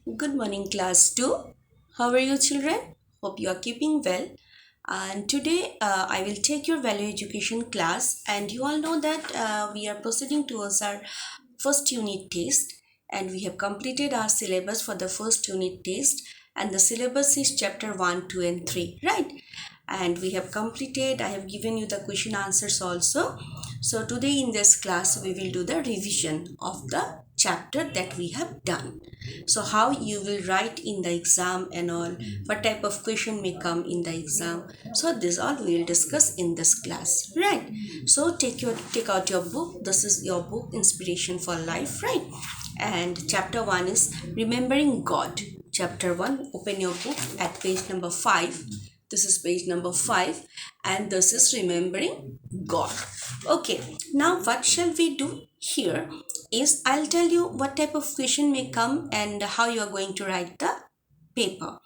Good morning, class 2. How are you, children? Hope you are keeping well. And today I will take your value education class. And you all know that we are proceeding towards our first unit test. And we have completed our syllabus for the first unit test. And the syllabus is chapter 1, 2, and 3, right? And we have completed, I have given you the question answers also. So today in this class, we will do the revision of the chapter that we have done. So how you will write in the exam and all, what type of question may come in the exam. So this all we will discuss in this class, right? So take out your book. This is your book, Inspiration for Life, right? And chapter 1 is Remembering God. Chapter 1, open your book at page number 5. This is page number 5, and this is Remembering God. Okay, now what shall we do here is I'll tell you what type of question may come and how you are going to write the paper.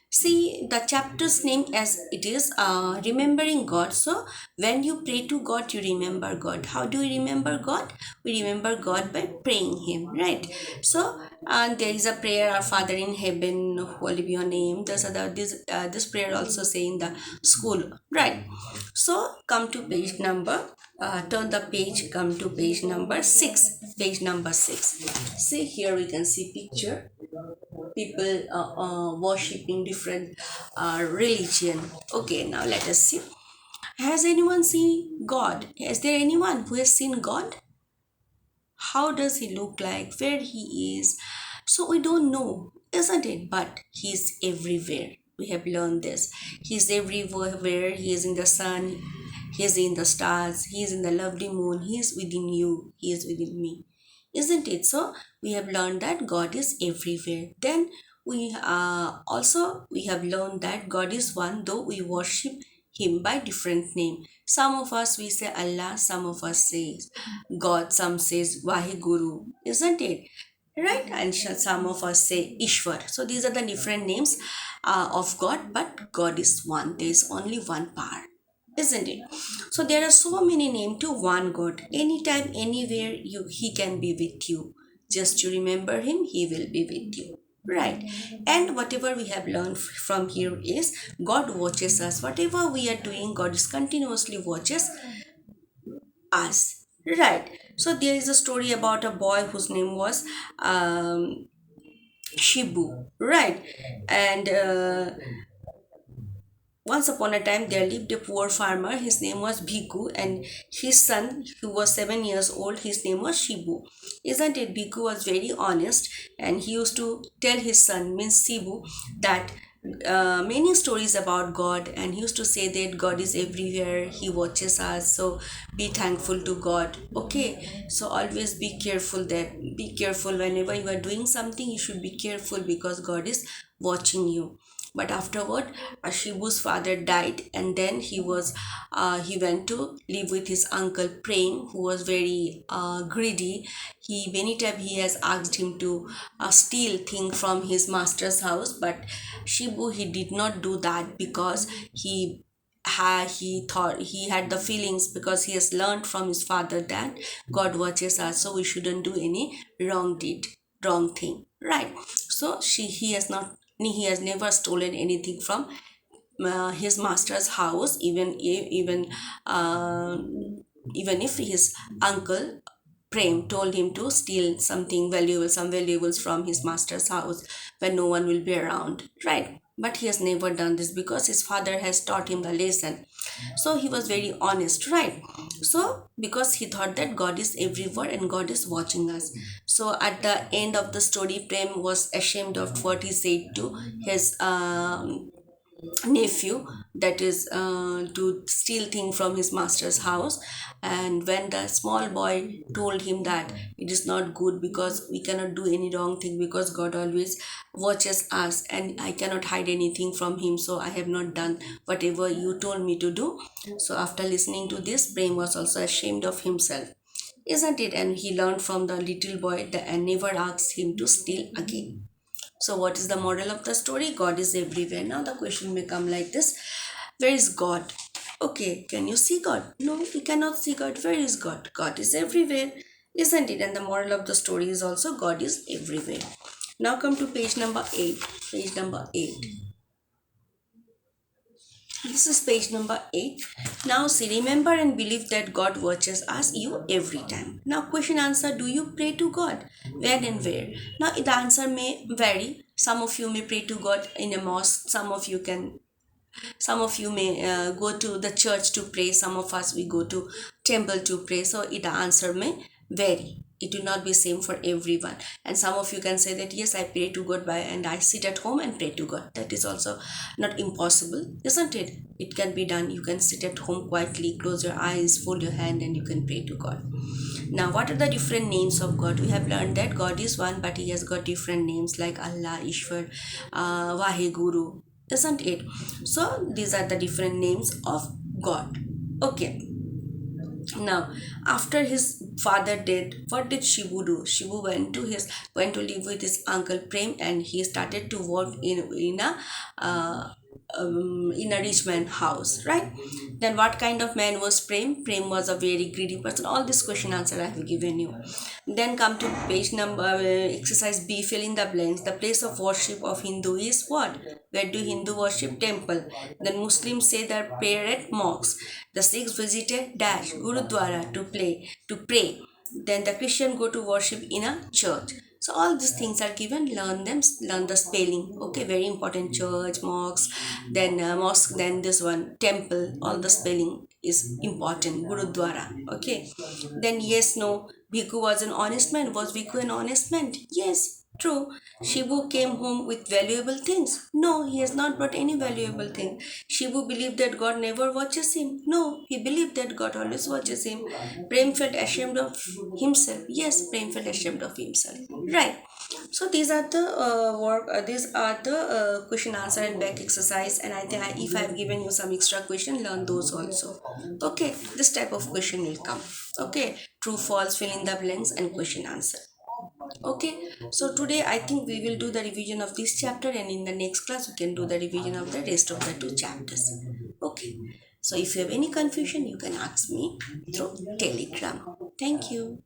See the chapter's name as it is Remembering God. So when you pray to God, you remember God. How do we remember God? We remember God by praying Him, right? So and there is a prayer, Our Father in Heaven, holy be your name. This prayer also say in the school, right? So come to page number. Turn the page. Come to page number 6. Page number 6. See here we can see picture people worshipping different religion. Okay, now let us see. Has anyone seen God? Is there anyone who has seen God? How does he look like? Where he is? So we don't know, isn't it? But he's everywhere. We have learned this. He's everywhere. He is in the sun. He is in the stars. He is in the lovely moon. He is within you. He is within me. Isn't it? So we have learned that God is everywhere. Then we have learned that God is one, though we worship Him by different name. Some of us we say Allah, some of us say God, some says Vaheguru, isn't it? Right? And some of us say Ishwar. So these are the different names of God, but God is one. There is only one power, isn't it? So there are so many names to one God. Anytime, anywhere, He can be with you. Just to remember Him, He will be with you. Right. And whatever we have learned from here is God watches us. Whatever we are doing, God is continuously watches us. Right. So there is a story about a boy whose name was Shibu. Right. And once upon a time, there lived a poor farmer. His name was Bhiku, and his son, who was 7 years old, his name was Shibu. Isn't it? Bhiku was very honest, and he used to tell his son, means Shibu, that many stories about God, and he used to say that God is everywhere, He watches us, so be thankful to God. Okay, so always be careful whenever you are doing something, you should be careful because God is watching you. But afterward, Shibu's father died, and then he went to live with his uncle Prem, who was very greedy. He many times he has asked him to steal things from his master's house, but Shibu he did not do that because he thought he had the feelings because he has learned from his father that God watches us, so we shouldn't do any wrong thing, right? So he has never stolen anything from his master's house, uh, even if his uncle Prem told him to steal some valuables from his master's house when no one will be around, right? But he has never done this because his father has taught him the lesson. So he was very honest, right? So because he thought that God is everywhere and God is watching us. So at the end of the story, Prem was ashamed of what he said to his nephew, that is to steal things from his master's house. And when the small boy told him that it is not good because we cannot do any wrong thing because God always watches us and I cannot hide anything from him, so I have not done whatever you told me to do. So after listening to this, Prem was also ashamed of himself, isn't it? And he learned from the little boy that and never asked him to steal again. So, what is the moral of the story? God is everywhere. Now, the question may come like this: where is God? Okay, can you see God? No, we cannot see God. Where is God? God is everywhere, isn't it? And the moral of the story is also God is everywhere. Now come to page number 8. Page number 8. This is page number 8. Now see, remember and believe that God watches us, you every time. Now question answer, do you pray to God? When and where? Now the answer may vary. Some of you may pray to God in a mosque. Some of you may go to the church to pray. Some of us we go to temple to pray. So the answer may vary. It will not be same for everyone. And some of you can say that yes, I pray to God by and I sit at home and pray to God. That is also not impossible, isn't it? It can be done. You can sit at home quietly, close your eyes, fold your hand, and you can pray to God. Now, what are the different names of God? We have learned that God is one, but He has got different names like Allah, Ishwar, Vaheguru, isn't it? So these are the different names of God. Okay. Now, after his father dead, what did Shivu do? Shivu went to live with his uncle Prem, and he started to work uh, in a rich man house, right? Then what kind of man was Prem? Prem was a very greedy person. All this question answer I have given you. Then come to page number exercise B. Fill in the blanks. The place of worship of Hindu is what? Where do Hindu worship? Temple. Then Muslims say their prayer at mosques. The Sikhs visited dash Gurudwara to pray. Then the Christian go to worship in a church. So all these things are given. Learn them. Learn the spelling. Okay, very important. Church, mosque, then mosque, then this one temple. All the spelling is important. Gurudwara. Okay. Then yes, no. Bhikkhu was an honest man. Was Bhikkhu an honest man? Yes. True. Shivu came home with valuable things. No, he has not brought any valuable thing. Shivu believed that God never watches him. No, he believed that God always watches him. Prem felt ashamed of himself. Yes, Prem felt ashamed of himself. Right. So these are the these are the question answer and back exercise. And I think if I have given you some extra question, learn those also. Okay, this type of question will come. Okay, true, false, fill in the blanks, and question answer. Okay, so today I think we will do the revision of this chapter, and in the next class we can do the revision of the rest of the two chapters. Okay, so if you have any confusion, you can ask me through Telegram. Thank you.